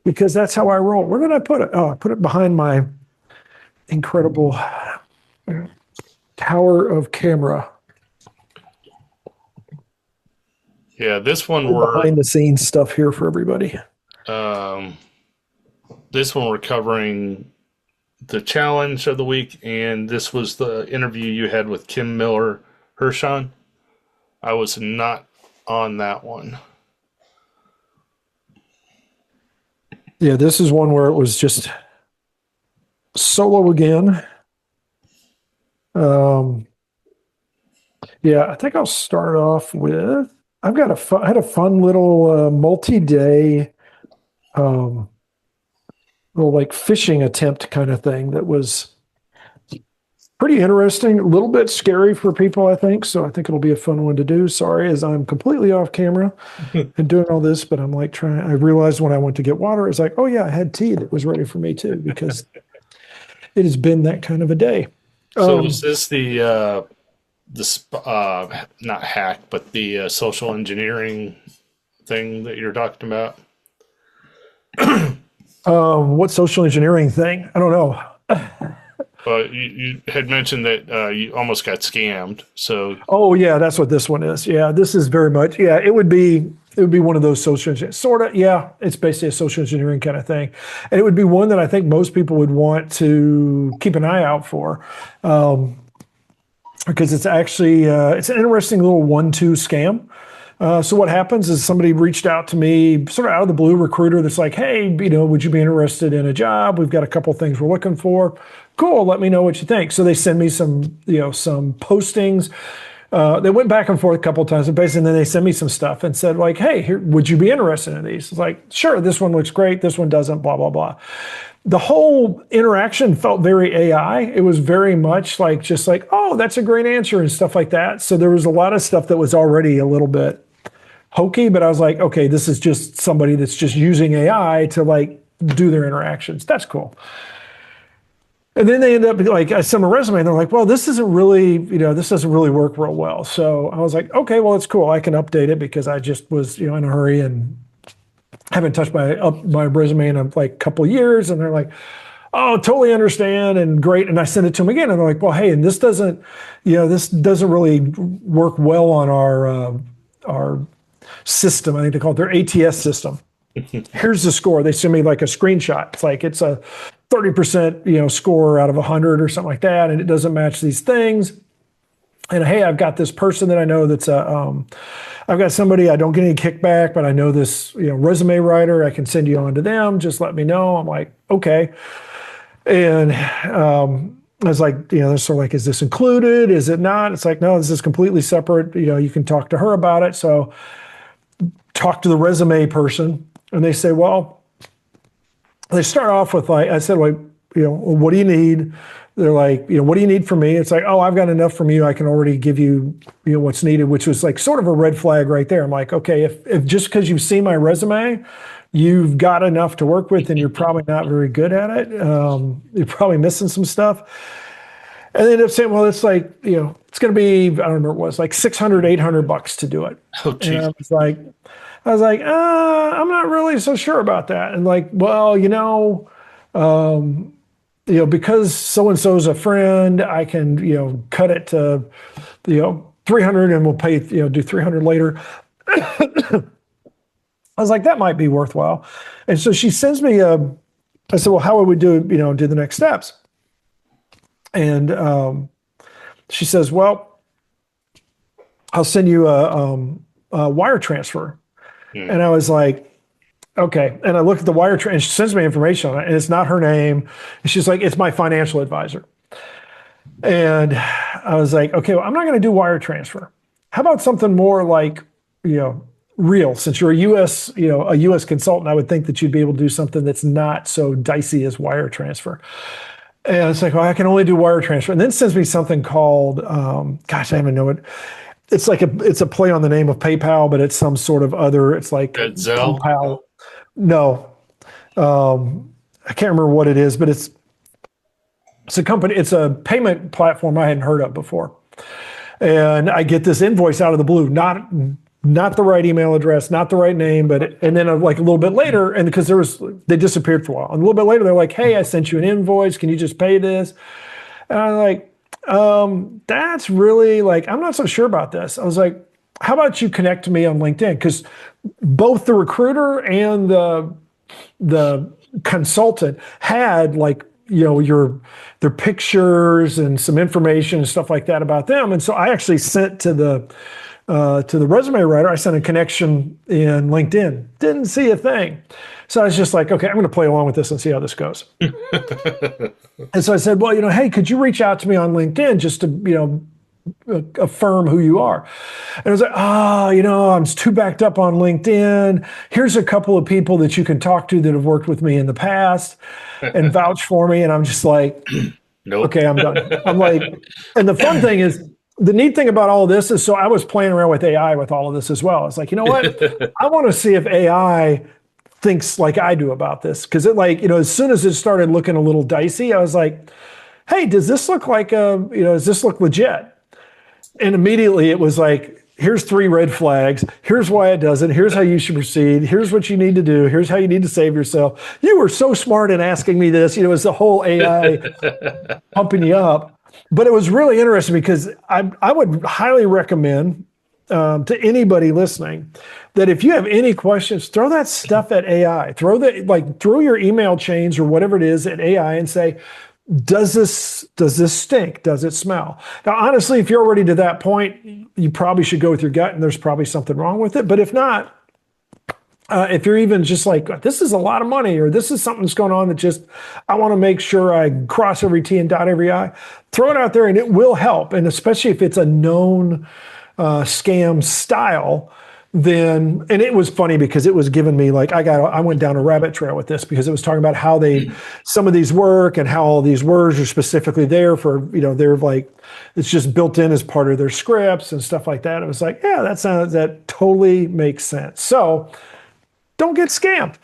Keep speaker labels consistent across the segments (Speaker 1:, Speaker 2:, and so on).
Speaker 1: because that's how I roll. Where did I put it? Oh, I put it behind my incredible tower of camera.
Speaker 2: Yeah, this one
Speaker 1: Behind the scenes stuff here for everybody.
Speaker 2: this one we're covering the challenge of the week, and this was the interview you had with Kim Miller Hershon. I was not on that one.
Speaker 1: Yeah, this is one where it was just solo again. Yeah, I think I'll start off with, I had a fun little multi-day little like fishing attempt kind of thing that was pretty interesting, a little bit scary for people, I think. So I think it'll be a fun one to do. Sorry, as I'm completely off camera and doing all this, but I'm like I realized when I went to get water, it's like, oh yeah, I had tea that was ready for me too, because it has been that kind of a day.
Speaker 2: So is this the not hack, but the social engineering thing that you're talking about?
Speaker 1: What social engineering thing? I don't know.
Speaker 2: You had mentioned that you almost got scammed. So,
Speaker 1: Oh yeah, that's what this one is. Yeah, this is very much. Yeah, it would be one of those sort of. Yeah, it's basically a social engineering kind of thing, and it would be one that I think most people would want to keep an eye out for, because it's actually it's an interesting little 1-2 scam. So what happens is somebody reached out to me sort of out of the blue, recruiter that's like, hey, would you be interested in a job? We've got a couple things we're looking for. Cool, let me know what you think. So they send me some postings. They went back and forth a couple of times, and basically then they sent me some stuff and said like, hey, here, would you be interested in these? It's like, sure, this one looks great, this one doesn't, blah, blah, blah. The whole interaction felt very AI. It was very much like, just like, oh, that's a great answer and stuff like that. So there was a lot of stuff that was already a little bit hokey, but I was like, okay, this is just somebody that's just using AI to like do their interactions. That's cool. And then they end up like, I sent them a resume and they're like, well, this doesn't really work real well. So I was like, okay, well, it's cool. I can update it because I just was, in a hurry and haven't touched my resume in a couple of years. And they're like, oh, totally understand and great. And I sent it to them again and they're like, well, hey, and this doesn't really work well on our system. I think they call it their ATS system. Here's the score. They send me like a screenshot. It's like it's a 30% score out of 100 or something like that, and it doesn't match these things. And hey, I've got this person that I know that's I've got somebody, I don't get any kickback, but I know this resume writer. I can send you on to them. Just let me know. I'm like, okay. And I was like, they're sort of like, is this included? Is it not? It's like, no, this is completely separate. You can talk to her about it. So talk to the resume person, and they say, well, they start off with like, I said, like, what do you need? They're like, what do you need from me? It's like, oh, I've got enough from you. I can already give you, what's needed, which was like sort of a red flag right there. I'm like, okay, if just because you've seen my resume, you've got enough to work with, and you're probably not very good at it. You're probably missing some stuff. And they end up saying, well, it's like, it's going to be, I don't remember what it was, like $600, $800 to do it.
Speaker 2: oh, geez.
Speaker 1: And I was like, I'm not really so sure about that. And like, well, because so-and-so is a friend, I can, cut it to, 300 and we'll pay, do 300 later. I was like, that might be worthwhile. And so she sends me I said, well, how would we do the next steps? And she says, well, I'll send you a wire transfer. And I was like, okay. And I look at the wire transfer, and she sends me information on it, and it's not her name. And she's like, it's my financial advisor. And I was like, okay, well, I'm not going to do wire transfer. How about something more like, real? Since you're a U.S. consultant, I would think that you'd be able to do something that's not so dicey as wire transfer. And it's like, well, I can only do wire transfer. And then sends me something called, I even know it. It's like it's a play on the name of PayPal, but it's some sort of other. It's like
Speaker 2: Zelle?
Speaker 1: PayPal. No, I can't remember what it is, but it's a company. It's a payment platform I hadn't heard of before. And I get this invoice out of the blue, not not the right email address, not the right name, and then like a little bit later, and because they disappeared for a while. And a little bit later, they're like, hey, I sent you an invoice. Can you just pay this? And I'm like, that's really like, I'm not so sure about this. I was like, how about you connect to me on LinkedIn? Because both the recruiter and the consultant had like, their pictures and some information and stuff like that about them. And so I actually sent to the resume writer, I sent a connection in LinkedIn. Didn't see a thing. So I was just like, okay, I'm going to play along with this and see how this goes. And so I said, well, hey, could you reach out to me on LinkedIn just to, affirm who you are? And I was like, I'm too backed up on LinkedIn. Here's a couple of people that you can talk to that have worked with me in the past and vouch for me. And I'm just like,
Speaker 2: nope.
Speaker 1: Okay, I'm done. I'm like, and the fun thing is, the neat thing about all of this is, so I was playing around with AI with all of this as well. It's like, you know what? I want to see if AI thinks like I do about this. Because it as soon as it started looking a little dicey, I was like, hey, does this look like does this look legit? And immediately it was like, here's 3 red flags. Here's why it doesn't. Here's how you should proceed. Here's what you need to do. Here's how you need to save yourself. You were so smart in asking me this. It was the whole AI pumping you up. But it was really interesting because I would highly recommend to anybody listening that if you have any questions, throw that stuff at AI. Throw your email chains or whatever it is at AI and say, does this stink? Does it smell? Now, honestly, if you're already to that point, you probably should go with your gut, and there's probably something wrong with it. But if not, if you're even just like, this is a lot of money, or this is something that's going on that just, I want to make sure I cross every T and dot every I, throw it out there and it will help. And especially if it's a known scam style, then, and it was funny because it was giving me like, I went down a rabbit trail with this because it was talking about how some of these work and how all these words are specifically there for, they're like, it's just built in as part of their scripts and stuff like that. It was like, yeah, that totally makes sense. So don't get scammed.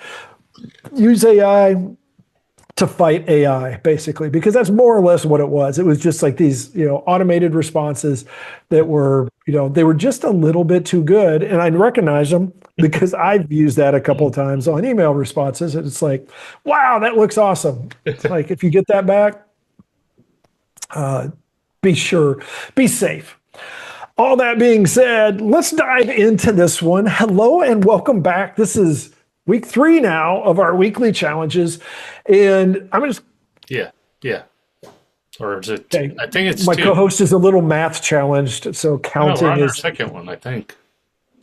Speaker 1: Use AI to fight AI, basically, because that's more or less what it was. It was just like these, automated responses that were, they were just a little bit too good. And I recognize them because I've used that a couple of times on email responses. And it's like, wow, that looks awesome. It's like, if you get that back, be safe. All that being said, let's dive into this one. Hello and welcome back. This is week 3 now of our weekly challenges. And I'm just...
Speaker 2: Yeah. Or is it...
Speaker 1: Okay.
Speaker 2: I think it's
Speaker 1: my
Speaker 2: 2.
Speaker 1: co-host is a little math challenged, so counting
Speaker 2: we're on our
Speaker 1: is...
Speaker 2: second one, I think.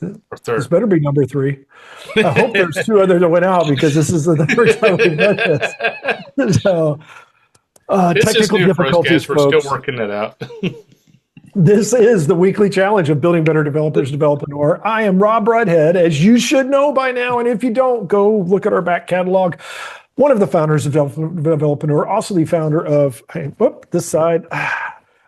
Speaker 2: Or third.
Speaker 1: This better be number 3. I hope there's 2 others that went out because this is the first time we've done this. So,
Speaker 2: this
Speaker 1: technical
Speaker 2: is new
Speaker 1: difficulties,
Speaker 2: for us, guys. We're
Speaker 1: folks.
Speaker 2: still working it out.
Speaker 1: This is the weekly challenge of building better developers, Developreneur. I am Rob Rudhead, as you should know by now. And if you don't, go look at our back catalog. One of the founders of Developreneur, also the founder of, this side,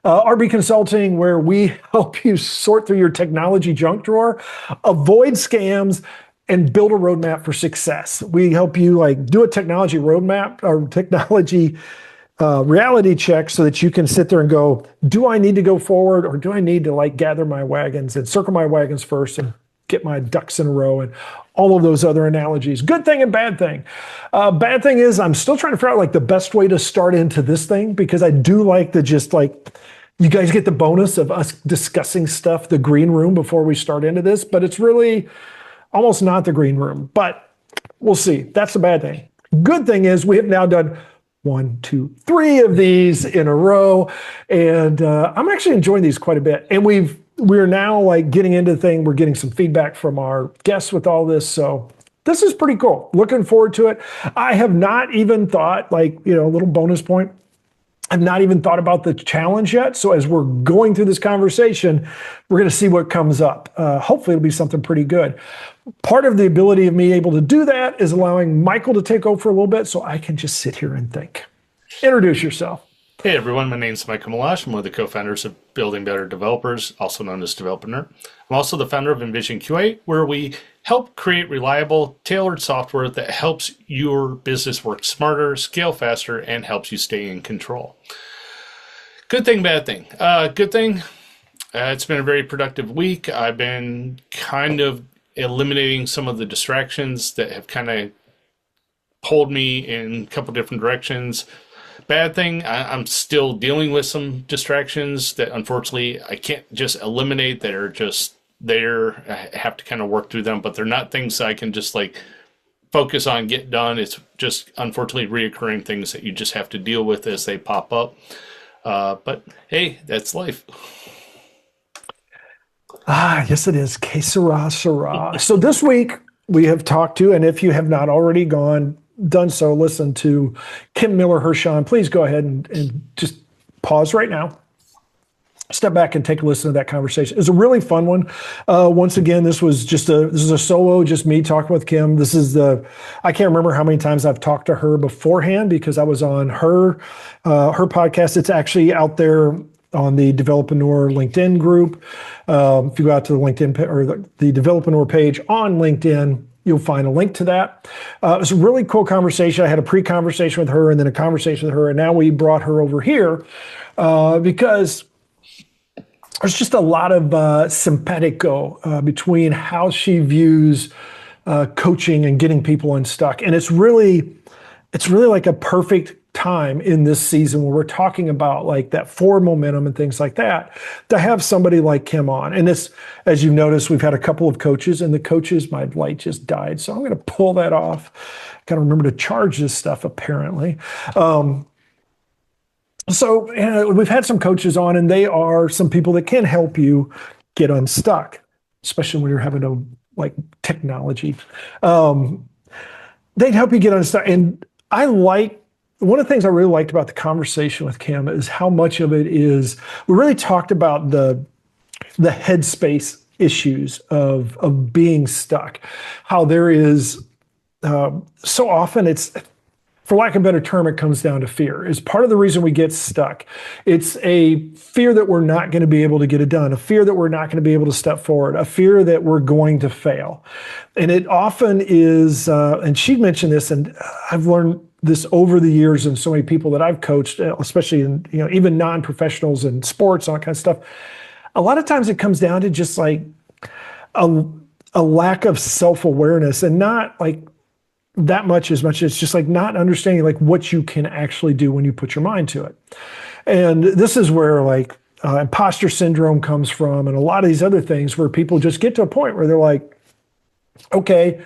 Speaker 1: RB Consulting, where we help you sort through your technology junk drawer, avoid scams, and build a roadmap for success. We help you do a technology roadmap or technology reality check so that you can sit there and go, do I need to go forward, or do I need to gather my wagons and circle my wagons first and get my ducks in a row and all of those other analogies. Good thing and bad thing. Bad thing is I'm still trying to figure out the best way to start into this thing, because I do like to just you guys get the bonus of us discussing stuff, the green room, before we start into this, but it's really almost not the green room, but we'll see. That's the bad thing. Good thing is we have now done 1, 2, 3 of these in a row. And I'm actually enjoying these quite a bit. And we're now getting into the thing. We're getting some feedback from our guests with all this. So this is pretty cool. Looking forward to it. I have not even thought, a little bonus point, I've not even thought about the challenge yet. So as we're going through this conversation, we're going to see what comes up. Hopefully it'll be something pretty good. Part of the ability of me able to do that is allowing Michael to take over for a little bit so I can just sit here and think. Introduce yourself.
Speaker 2: Hey everyone, my name's Michael Malash. I'm one of the co-founders of Building Better Developers, also known as Developreneur. I'm also the founder of Envision QA, where we help create reliable, tailored software that helps your business work smarter, scale faster, and helps you stay in control. Good thing, bad thing. Good thing, It's been a very productive week. I've been kind of eliminating some of the distractions that have kind of pulled me in a couple different directions. Bad thing, I'm still dealing with some distractions that unfortunately I can't just eliminate, that are just there. I have to kind of work through them, but they're not things that I can just like focus on, get done. It's just unfortunately reoccurring things that you just have to deal with as they pop up. But hey, that's life.
Speaker 1: Ah, yes, it is. Que sera, sera. So this week we have talked to, and if you have not already done so, listen to Kim Miller Hershon. Please go ahead and just pause right now. Step back and take a listen to that conversation. It was a really fun one. Once again, this is a solo, just me talking with Kim. I can't remember how many times I've talked to her beforehand because I was on her podcast. It's actually out there on the Developreneur LinkedIn group. If you go out to the LinkedIn or the Developreneur page on LinkedIn, you'll find a link to that. It was a really cool conversation. I had a pre-conversation with her and then a conversation with her, and now we brought her over here because there's just a lot of simpatico between how she views coaching and getting people unstuck. And it's really like a perfect time in this season where we're talking about like that forward momentum and things like that, to have somebody like Kim on. And this, as you've noticed, we've had a couple of coaches, and the coaches, my light just died. So I'm going to pull that off. Got to remember to charge this stuff apparently. So we've had some coaches on, and they are some people that can help you get unstuck, especially when you're having to like technology. They'd help you get unstuck. And one of the things I really liked about the conversation with Kim is how much of it is, we really talked about the headspace issues of being stuck, how there is so often it's, for lack of a better term, it comes down to fear. Is part of the reason we get stuck. It's a fear that we're not going to be able to get it done, a fear that we're not going to be able to step forward, a fear that we're going to fail. And it often is, and she mentioned this, and I've learned this over the years and so many people that I've coached, especially in, even non-professionals in sports, all that kind of stuff. A lot of times it comes down to just like a lack of self-awareness, and not like that much as just like not understanding like what you can actually do when you put your mind to it. And this is where like imposter syndrome comes from, and a lot of these other things where people just get to a point where they're like, okay,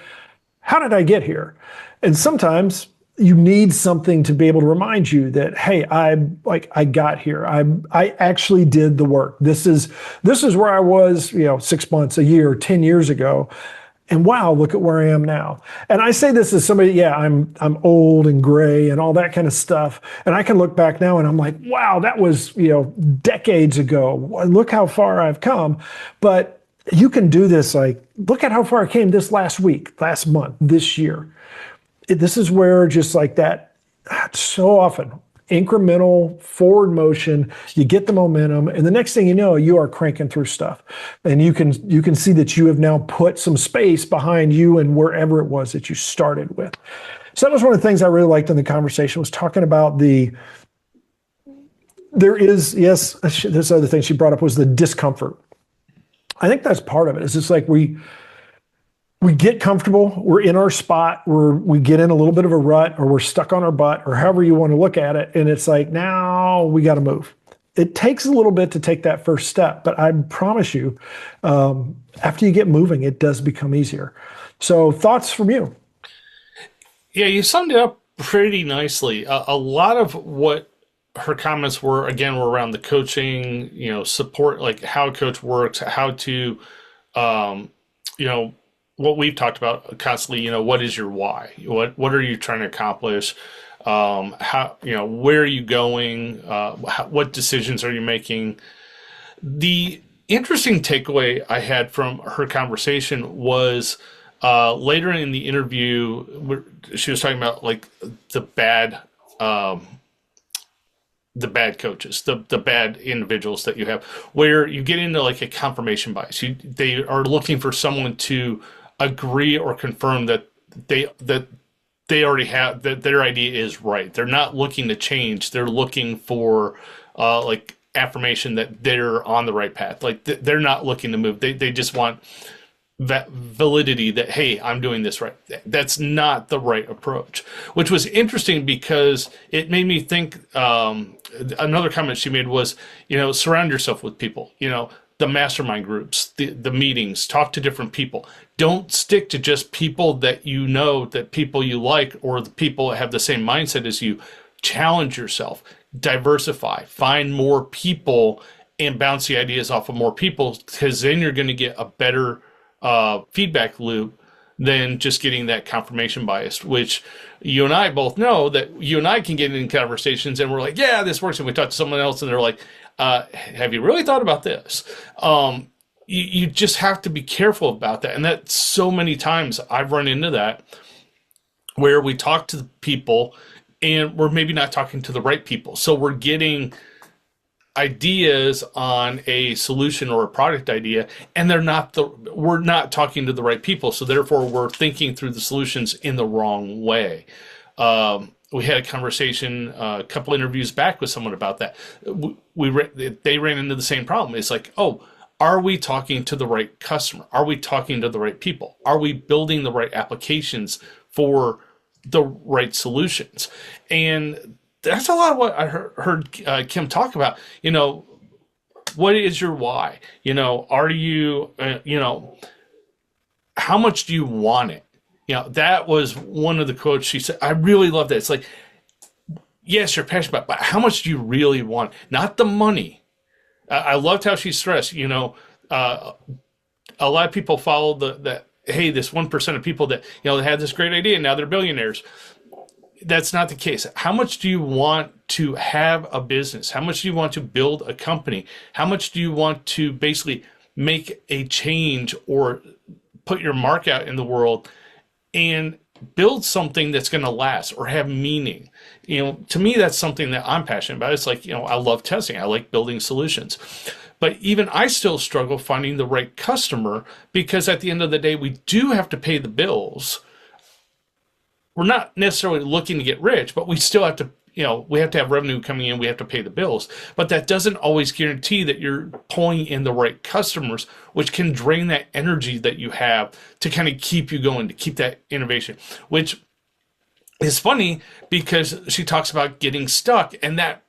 Speaker 1: how did I get here? And sometimes you need something to be able to remind you that, hey, I got here. I actually did the work. This is where I was, 6 months, a year, 10 years ago. And wow, look at where I am now. And I say this as somebody, I'm old and gray and all that kind of stuff. And I can look back now and I'm like, wow, that was, decades ago. Look how far I've come. But you can do this, like, look at how far I came this last week, last month, this year. This is where just like that, so often, incremental forward motion, you get the momentum, and the next thing you know, you are cranking through stuff. And you can see that you have now put some space behind you and wherever it was that you started with. So that was one of the things I really liked in the conversation, was talking about this other thing she brought up was the discomfort. I think that's part of it. It's just like we get comfortable, we're in our spot, we get in a little bit of a rut, or we're stuck on our butt, or however you want to look at it. And it's like, now we got to move. It takes a little bit to take that first step, but I promise you, after you get moving, it does become easier. So thoughts from you?
Speaker 2: Yeah, you summed it up pretty nicely. A lot of what her comments were, again, were around the coaching, support, like how a coach works, how to, what we've talked about constantly, what is your why? What are you trying to accomplish? How, where are you going? What decisions are you making? The interesting takeaway I had from her conversation was later in the interview, she was talking about like the bad coaches, the bad individuals that you have, where you get into like a confirmation bias. They are looking for someone to agree or confirm that they already have, that their idea is right. They're not looking to change. They're looking for like affirmation that they're on the right path. Like they're not looking to move. They just want that validity that, hey, I'm doing this right. That's not the right approach, which was interesting because it made me think. Another comment she made was, surround yourself with people, the mastermind groups, the meetings, talk to different people. Don't stick to just people that that people you like, or the people that have the same mindset as you. Challenge yourself, diversify, find more people and bounce the ideas off of more people, because then you're going to get a better feedback loop than just getting that confirmation bias, which you and I both know that you and I can get in conversations and we're like, yeah, this works. And we talk to someone else and they're like, have you really thought about this? You just have to be careful about that. And that so many times I've run into that, where we talk to the people and we're maybe not talking to the right people. So we're getting ideas on a solution or a product idea, and we're not talking to the right people. So therefore we're thinking through the solutions in the wrong way. We had a conversation a couple interviews back with someone about that. They ran into the same problem. It's like, oh, are we talking to the right customer? Are we talking to the right people? Are we building the right applications for the right solutions? And that's a lot of what I heard Kim talk about. What is your why? Are you, how much do you want it? That was one of the quotes she said. I really love that. It's like, yes, you're passionate about it, but how much do you really want? Not the money. I loved how she stressed, a lot of people follow that, hey, this 1% of people that, they had this great idea and now they're billionaires. That's not the case. How much do you want to have a business? How much do you want to build a company? How much do you want to basically make a change or put your mark out in the world and build something that's going to last or have meaning? To me, that's something that I'm passionate about. It's like, I love testing. I like building solutions. But even I still struggle finding the right customer, because at the end of the day, we do have to pay the bills. We're not necessarily looking to get rich, but we still have to, we have to have revenue coming in. We have to pay the bills. But that doesn't always guarantee that you're pulling in the right customers, which can drain that energy that you have to kind of keep you going, to keep that innovation, which is funny because she talks about getting stuck. And that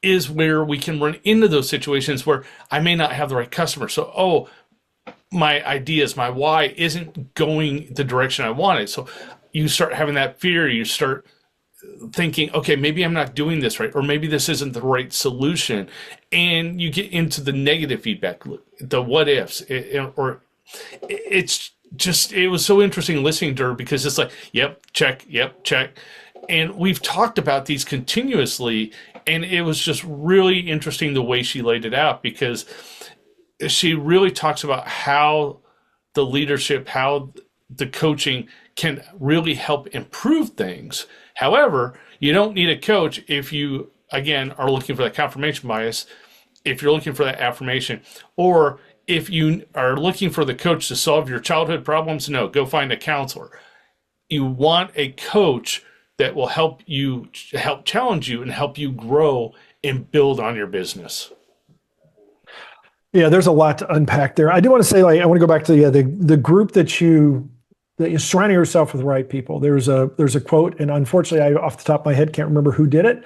Speaker 2: is where we can run into those situations where I may not have the right customer. So, my ideas, my why isn't going the direction I wanted. So you start having that fear. You start thinking, okay, maybe I'm not doing this right, or maybe this isn't the right solution. And you get into the negative feedback loop, the what ifs, it was so interesting listening to her, because it's like, yep, check. And we've talked about these continuously. And it was just really interesting the way she laid it out, because she really talks about how the leadership, how the coaching can really help improve things. However, you don't need a coach if you, again, are looking for that confirmation bias, if you're looking for that affirmation, or if you are looking for the coach to solve your childhood problems. No, go find a counselor. You want a coach that will help challenge you and help you grow and build on your business.
Speaker 1: Yeah, there's a lot to unpack there. I do want to say, I want to go back to the group that you're surrounding yourself with the right people. There's a quote, and unfortunately, I off the top of my head can't remember who did it.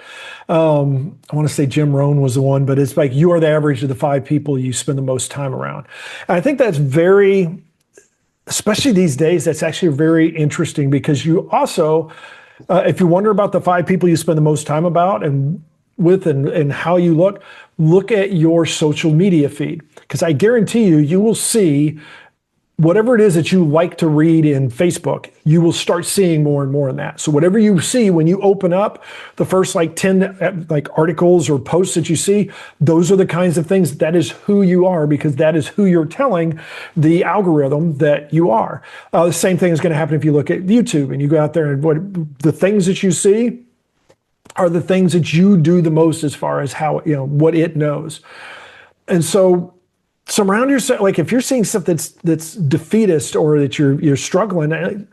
Speaker 1: I want to say Jim Rohn was the one, but it's like, you are the average of the 5 people you spend the most time around. And I think that's especially these days, that's actually very interesting, because you also, if you wonder about the 5 people you spend the most time with how you look at your social media feed, because I guarantee you will see whatever it is that you like to read in Facebook, you will start seeing more and more in that. So whatever you see when you open up the first 10 articles or posts that you see, those are the kinds of things, that is who you are, because that is who you're telling the algorithm that you are. The same thing is going to happen if you look at YouTube and you go out there, and the things that you see are the things that you do the most as far as how, what it knows. And so surround yourself, if you're seeing stuff that's defeatist, or that you're struggling,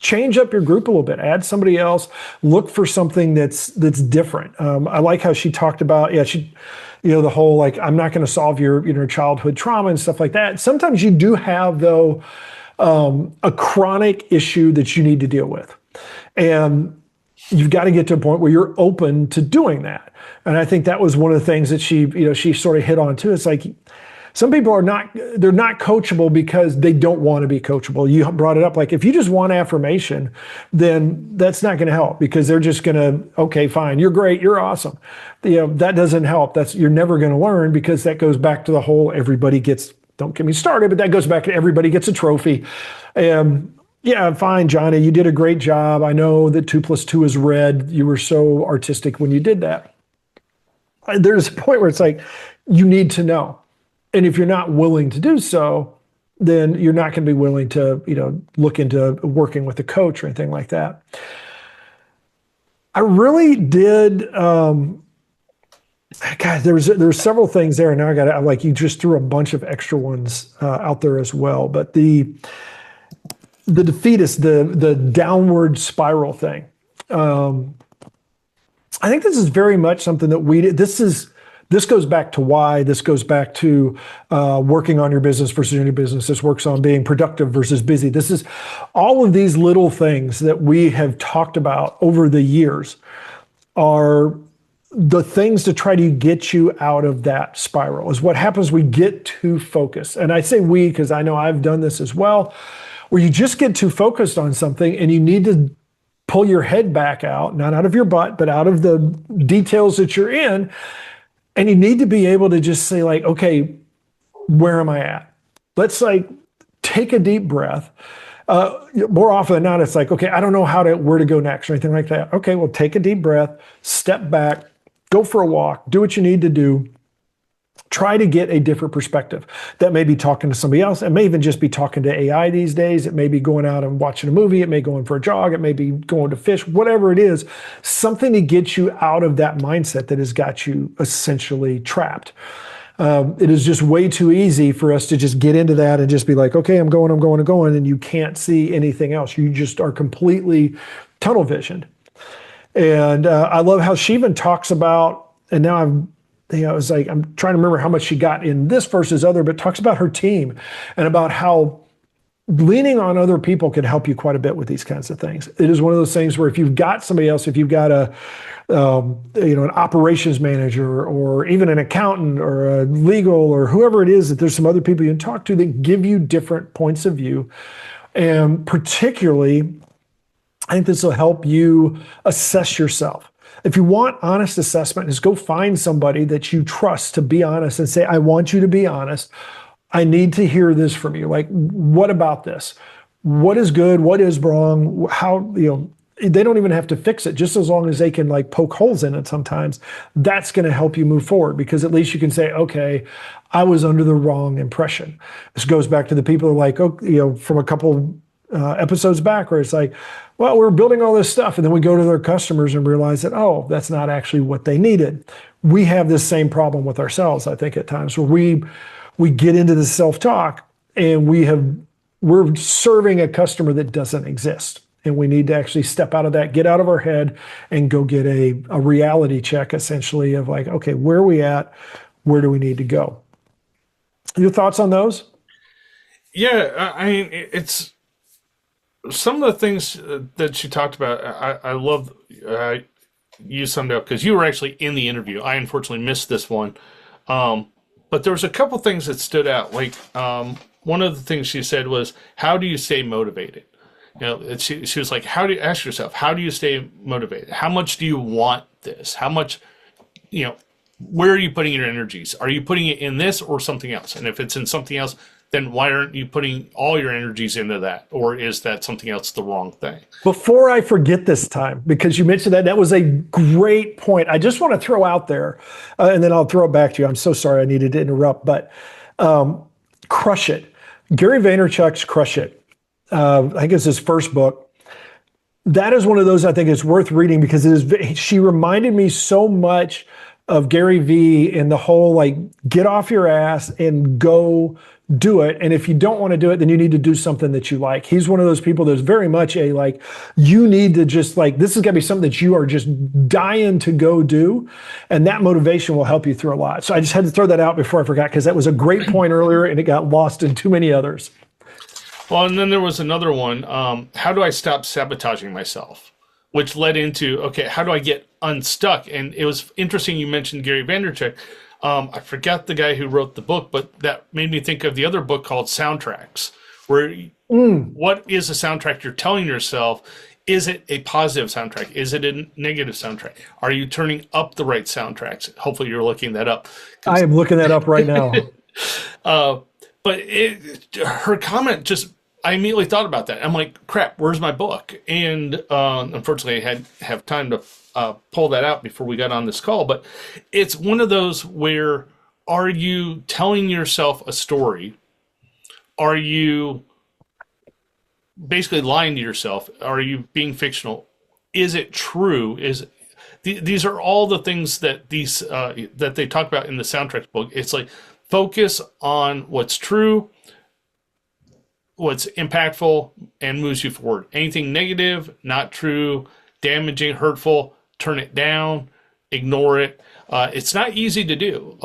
Speaker 1: change up your group a little bit, add somebody else, look for something that's different. I like how she talked about, the whole, like, I'm not going to solve your childhood trauma and stuff like that. Sometimes you do have, though, a chronic issue that you need to deal with. And you've got to get to a point where you're open to doing that. And I think that was one of the things that she sort of hit on too. It's like, some people they're not coachable because they don't want to be coachable. You brought it up, like, if you just want affirmation, then that's not going to help, because they're just going to, okay, fine, you're great, you're awesome. That doesn't help. You're never going to learn, because that goes back to the whole everybody gets, don't get me started, but that goes back to everybody gets a trophy. Yeah, fine, Johnny, you did a great job. I know that 2 + 2 is red. You were so artistic when you did that. There's a point where it's like, you need to know. And if you're not willing to do so, then you're not going to be willing to, look into working with a coach or anything like that. I really did, God, there's several things there. And now you just threw a bunch of extra ones out there as well. But the defeatist, the downward spiral thing. I think this is very much something that this goes back to why. This goes back to working on your business versus your business. This works on being productive versus busy. This is all of these little things that we have talked about over the years are the things to try to get you out of that spiral. Is what happens, we get too focused. And I say we because I know I've done this as well, where you just get too focused on something and you need to pull your head back out, not out of your butt, but out of the details that you're in. And you need to be able to just say, like, okay, where am I at? Let's take a deep breath. More often than not, it's like, okay, I don't know where to go next or anything like that. Okay, well, take a deep breath, step back, go for a walk, do what you need to do. Try to get a different perspective. That may be talking to somebody else. It may even just be talking to AI these days. It may be going out and watching a movie. It may be going for a jog. It may be going to fish, whatever it is, something to get you out of that mindset that has got you essentially trapped. It is just way too easy for us to just get into that and just be like, okay, I'm going, and you can't see anything else. You just are completely tunnel visioned. And I love how she even talks about, and now it's like, I'm trying to remember how much she got in this versus other, but talks about her team and about how leaning on other people can help you quite a bit with these kinds of things. It is one of those things where if you've got somebody else, if you've got an operations manager or even an accountant or a legal or whoever it is, that there's some other people you can talk to that give you different points of view. And particularly, I think this will help you assess yourself. If you want honest assessment, is go find somebody that you trust to be honest and say, I want you to be honest. I need to hear this from you. Like, what about this? What is good? What is wrong? How, they don't even have to fix it, just as long as they can poke holes in it sometimes. That's going to help you move forward, because at least you can say, okay, I was under the wrong impression. This goes back to the people who are like, from a couple episodes back, where it's like, well, we're building all this stuff, and then we go to their customers and realize that, oh, that's not actually what they needed. We have this same problem with ourselves, I think, at times, where we get into the self-talk and we're serving a customer that doesn't exist. And we need to actually step out of that, get out of our head, and go get a reality check, essentially, of like, okay, where are we at? Where do we need to go? Your thoughts on those?
Speaker 2: Yeah, I mean, it's some of the things that you talked about. I love you summed up, because you were actually in the interview. I unfortunately missed this one. But there was a couple things that stood out. Like, one of the things she said was, how do you stay motivated? She was like, ask yourself, how do you stay motivated? How much do you want this? How much, where are you putting your energies? Are you putting it in this or something else? And if it's in something else, then why aren't you putting all your energies into that? Or is that something else the wrong thing? Before
Speaker 1: I forget this time, because you mentioned that was a great point. I just want to throw out there, and then I'll throw it back to you. I'm so sorry I needed to interrupt, but Crush It. Gary Vaynerchuk's Crush It. I think it's his first book. That is one of those I think is worth reading, because she reminded me so much of Gary V and the whole, get off your ass and go do it. And if you don't want to do it, then you need to do something that you like. He's one of those people that's very much a like, you need to just like, this is going to be something that you are just dying to go do. And that motivation will help you through a lot. So I just had to throw that out before I forgot, because that was a great point earlier and it got lost in too many others.
Speaker 2: Well, and then there was another one. How do I stop sabotaging myself? Which led into, okay, how do I get unstuck? And it was interesting you mentioned Gary Vaynerchuk. I forgot the guy who wrote the book, but that made me think of the other book called Soundtracks, where what is a soundtrack you're telling yourself? Is it a positive soundtrack? Is it a negative soundtrack? Are you turning up the right soundtracks? Hopefully you're looking that up.
Speaker 1: I am looking that up right now.
Speaker 2: But her comment just, I immediately thought about that. I'm like, crap, where's my book? And unfortunately, I had have time to pull that out before we got on this call. But it's one of those where, are you telling yourself a story? Are you basically lying to yourself? Are you being fictional? Is it true? These are all the things that that they talk about in the Soundtracks book. It's like, focus on what's true, what's impactful, and moves you forward. Anything negative, not true, damaging, hurtful, turn it down, ignore it. It's not easy to do.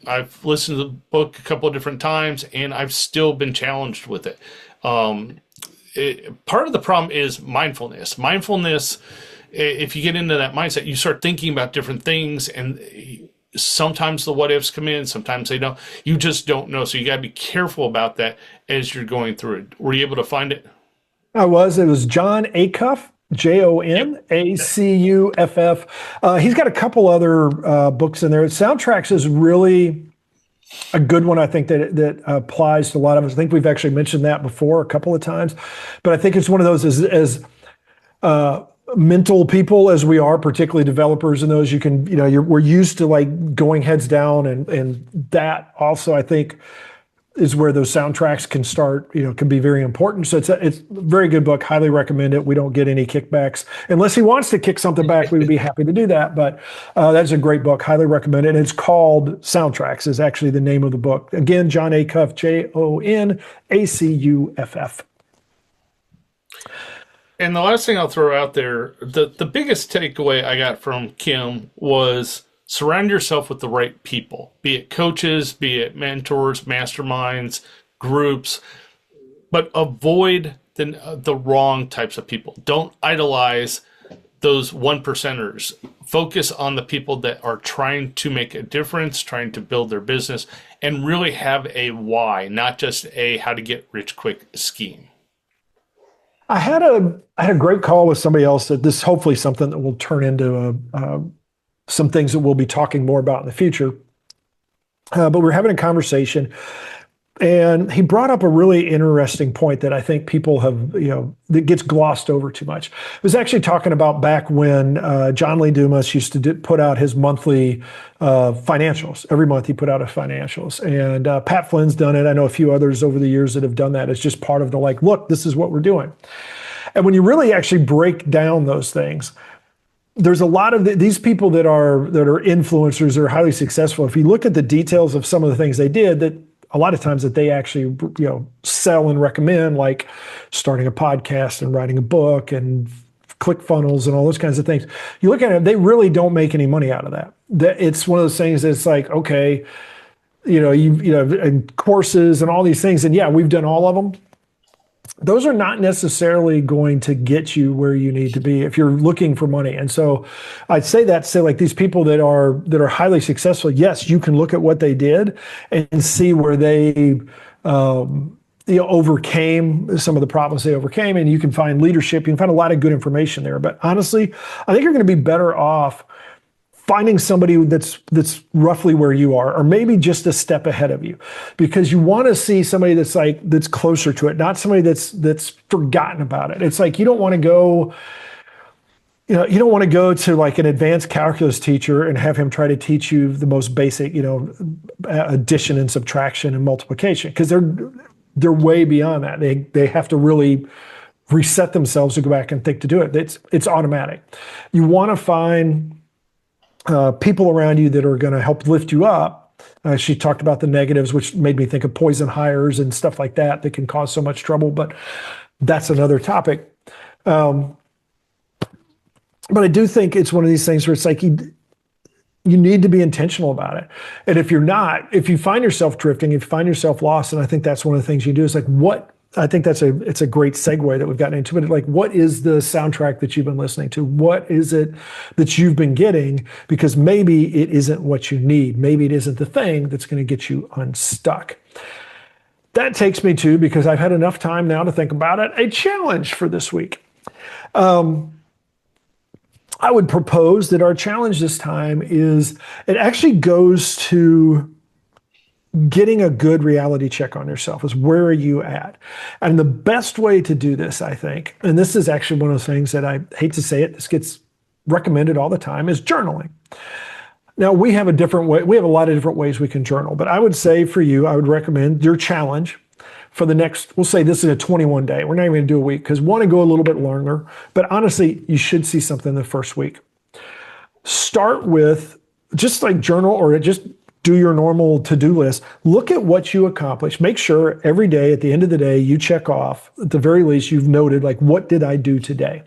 Speaker 2: I've listened to the book a couple of different times, and I've still been challenged with it. Part of the problem is mindfulness. Mindfulness, if you get into that mindset, you start thinking about different things, and sometimes the what ifs come in, sometimes they don't. You just don't know. So you got to be careful about that as you're going through it. Were you able to find it?
Speaker 1: It was Jon Acuff, Jonacuff. He's got a couple other books in there. Soundtracks is really a good one. I think that applies to a lot of us. I think we've actually mentioned that before a couple of times, but I think it's one of those as mental people as we are, particularly developers and those, we're used to like going heads down, and that also I think is where those soundtracks can start, can be very important. So it's a very good book. Highly recommend it. We don't get any kickbacks. Unless he wants to kick something back, we would be happy to do that. But that's a great book. Highly recommend it. And it's called Soundtracks is actually the name of the book. Again, Jon Acuff, Jonacuff.
Speaker 2: And the last thing I'll throw out there, the biggest takeaway I got from Kim was surround yourself with the right people, be it coaches, be it mentors, masterminds, groups, but avoid the wrong types of people. Don't idolize those one percenters. Focus on the people that are trying to make a difference, trying to build their business, and really have a why, not just a how to get rich quick scheme.
Speaker 1: I had a great call with somebody else that this hopefully something that will turn into some things that we'll be talking more about in the future. But we're having a conversation, and he brought up a really interesting point that I think people have, that gets glossed over too much. It was actually talking about back when John Lee Dumas used to put out his monthly financials. Every month he put out his financials, and Pat Flynn's done it. I know a few others over the years that have done that. It's just part of the like, look, this is what we're doing. And when you really actually break down those things, there's a lot of these people that are influencers or highly successful. If you look at the details of some of the things they did, that a lot of times that they actually sell and recommend, like starting a podcast and writing a book and ClickFunnels and all those kinds of things. You look at it, they really don't make any money out of that. It's one of those things that's like, okay, and courses and all these things, and yeah, we've done all of them. Those are not necessarily going to get you where you need to be if you're looking for money. And so I'd say like these people that are highly successful, yes, you can look at what they did and see where they overcame some of the problems they overcame, and you can find leadership. You can find a lot of good information there. But honestly, I think you're going to be better off finding somebody that's roughly where you are, or maybe just a step ahead of you, because you want to see somebody that's closer to it, not somebody that's forgotten about it. It's like you don't want to go to like an advanced calculus teacher and have him try to teach you the most basic, addition and subtraction and multiplication, because they're way beyond that. They have to really reset themselves to go back and think to do it. It's automatic. You want to find people around you that are going to help lift you up She talked about the negatives, which made me think of poison hires and stuff like that that can cause so much trouble. But that's another topic. But I do think it's one of these things where it's like you need to be intentional about it. And if you're not, if you find yourself drifting, if you find yourself lost, and I think that's one of the things you do is like, I think it's a great segue that we've gotten into it. Like, what is the soundtrack that you've been listening to? What is it that you've been getting? Because maybe it isn't what you need. Maybe it isn't the thing that's going to get you unstuck. That takes me to, because I've had enough time now to think about it, a challenge for this week. I would propose that our challenge this time is, it actually goes to getting a good reality check on yourself. Is where are you at? And the best way to do this, I think, and this is actually one of those things that I hate to say it, this gets recommended all the time, is journaling. Now, we have a different way, we have a lot of different ways we can journal, but I would say for you, I would recommend your challenge for the next, we'll say this is a 21 day. We're not even going to do a week because want to go a little bit longer, but honestly, you should see something the first week. Start with just like journal, or just do your normal to-do list. Look at what you accomplished. Make sure every day at the end of the day, you check off, at the very least, you've noted, like, what did I do today?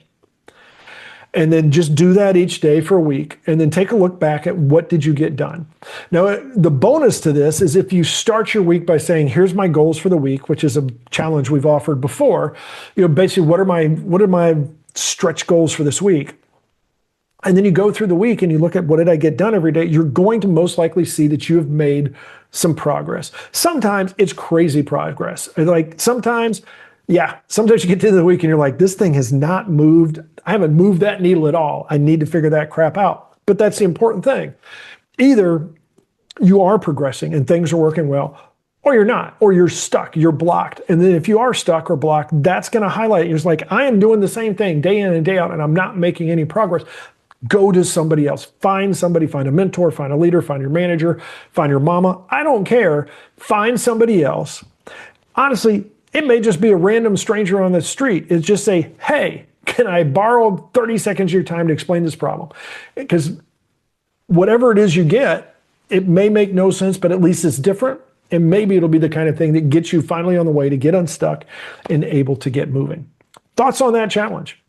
Speaker 1: And then just do that each day for a week, and then take a look back at what did you get done. Now, the bonus to this is if you start your week by saying, here's my goals for the week, which is a challenge we've offered before, basically what are my stretch goals for this week? And then you go through the week and you look at what did I get done every day, you're going to most likely see that you have made some progress. Sometimes it's crazy progress. Like sometimes you get to the end of the week and you're like, this thing has not moved. I haven't moved that needle at all. I need to figure that crap out. But that's the important thing. Either you are progressing and things are working well, or you're not, or you're stuck, you're blocked. And then if you are stuck or blocked, that's going to highlight, it's like, I am doing the same thing day in and day out, and I'm not making any progress. Go to somebody else. Find somebody, find a mentor, find a leader, find your manager, find your mama. I don't care. Find somebody else. Honestly, it may just be a random stranger on the street. It's just say, hey, can I borrow 30 seconds of your time to explain this problem? Because whatever it is you get, it may make no sense, but at least it's different. And maybe it'll be the kind of thing that gets you finally on the way to get unstuck and able to get moving. Thoughts on that challenge?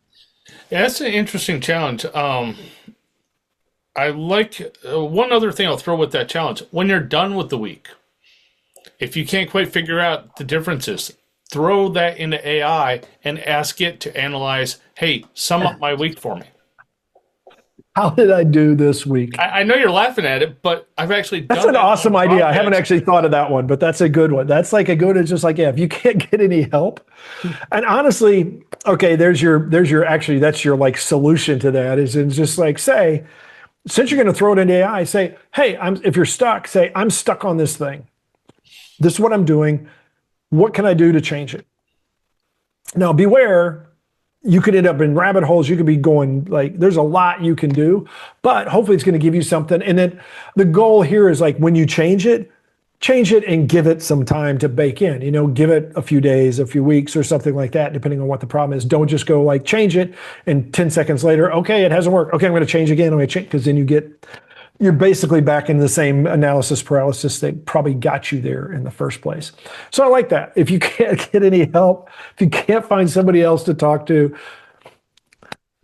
Speaker 2: Yeah, that's an interesting challenge. I like one other thing I'll throw with that challenge. When you're done with the week, if you can't quite figure out the differences, throw that into AI and ask it to analyze, hey, sum up my week for me.
Speaker 1: How did I do this week?
Speaker 2: I know you're laughing at it, but I've actually done
Speaker 1: That's an awesome idea. I haven't
Speaker 2: projects.
Speaker 1: actually thought of that one, but that's a good one. That's like a good, it's just like, if you can't get any help. And honestly, okay, that's your like solution to that is just like, say, since you're going to throw it into AI, say, hey, if you're stuck, say, I'm stuck on this thing. This is what I'm doing. What can I do to change it? Now, beware. You could end up in rabbit holes. You could be going like, there's a lot you can do, but hopefully it's going to give you something. And then the goal here is like, when you change it and give it some time to bake in, give it a few days, a few weeks or something like that, depending on what the problem is. Don't just go like change it and 10 seconds later, okay, it hasn't worked. Okay, I'm going to change again. I'm going to change, because then you're basically back in the same analysis paralysis that probably got you there in the first place. So I like that. If you can't get any help, if you can't find somebody else to talk to,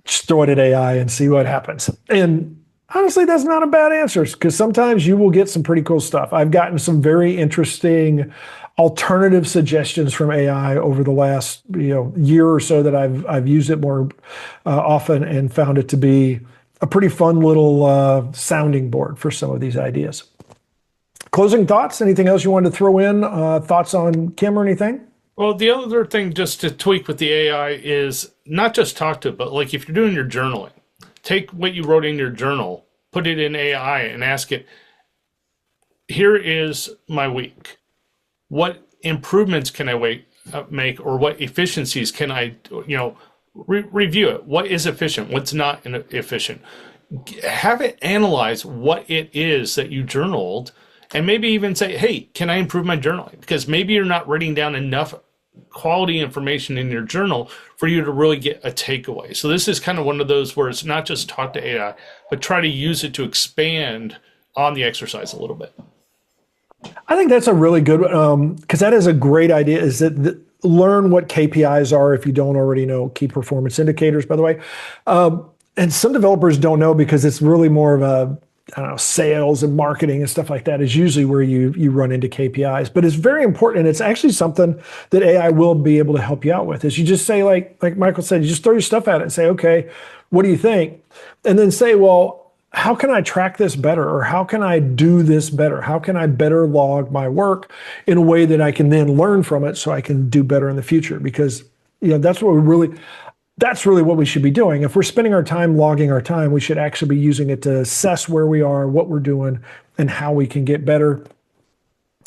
Speaker 1: just throw it at AI and see what happens. And honestly, that's not a bad answer, because sometimes you will get some pretty cool stuff. I've gotten some very interesting alternative suggestions from AI over the last year or so that I've used it more often and found it to be a pretty fun little sounding board for some of these ideas. Closing thoughts? Anything else you wanted to throw in? Thoughts on Kim or anything?
Speaker 2: Well, the other thing just to tweak with the AI is not just talk to it, but like if you're doing your journaling, take what you wrote in your journal, put it in AI and ask it, here is my week. What improvements can I make, or what efficiencies can I, review it. What is efficient? What's not efficient? Have it analyze what it is that you journaled, and maybe even say, hey, can I improve my journaling? Because maybe you're not writing down enough quality information in your journal for you to really get a takeaway. So this is kind of one of those where it's not just talk to AI, but try to use it to expand on the exercise a little bit.
Speaker 1: I think that's a really good, because that is a great idea, is that learn what KPIs are if you don't already know, key performance indicators, by the way. And some developers don't know because it's really more of a, I don't know, sales and marketing and stuff like that is usually where you run into KPIs. But it's very important. And it's actually something that AI will be able to help you out with. Is you just say, like Michael said, you just throw your stuff at it and say, okay, what do you think? And then say, well, how can I track this better? Or how can I do this better? How can I better log my work in a way that I can then learn from it so I can do better in the future? Because that's really what we should be doing. If we're spending our time logging our time, we should actually be using it to assess where we are, what we're doing, and how we can get better.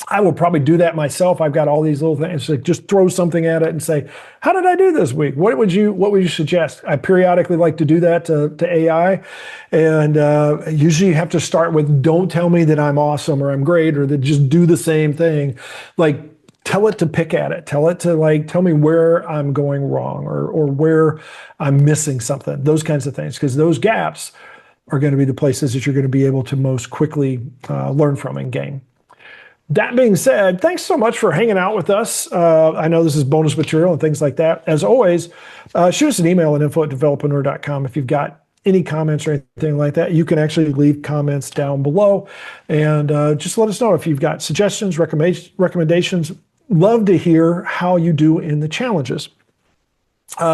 Speaker 1: I will probably do that myself. I've got all these little things. Like just throw something at it and say, "How did I do this week? What would you suggest?" I periodically like to do that to AI, and usually you have to start with, "Don't tell me that I'm awesome or I'm great or that just do the same thing." Like tell it to pick at it. Tell it to tell me where I'm going wrong or where I'm missing something. Those kinds of things, because those gaps are going to be the places that you're going to be able to most quickly learn from and gain. That being said, thanks so much for hanging out with us. I know this is bonus material and things like that. As always, shoot us an email at info@developreneur.com if you've got any comments or anything like that. You can actually leave comments down below and just let us know if you've got suggestions, recommendations. Love to hear how you do in the challenges.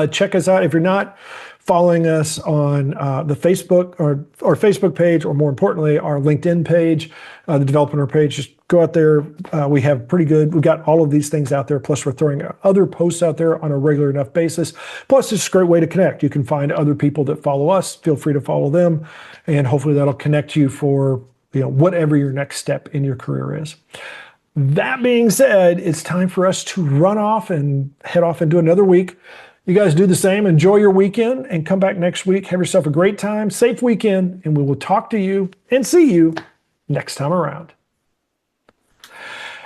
Speaker 1: Check us out if you're not following us on the Facebook or our Facebook page, or more importantly, our LinkedIn page, the Developreneur page. Just go out there. We've got all of these things out there. Plus, we're throwing other posts out there on a regular enough basis. Plus, it's a great way to connect. You can find other people that follow us. Feel free to follow them, and hopefully that'll connect you for whatever your next step in your career is. That being said, it's time for us to run off and head off into another week. You guys do the same. Enjoy your weekend and come back next week. Have yourself a great time, safe weekend, and we will talk to you and see you next time around.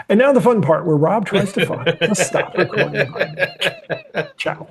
Speaker 1: And now the fun part where Rob tries to find the stop recording button. Ciao.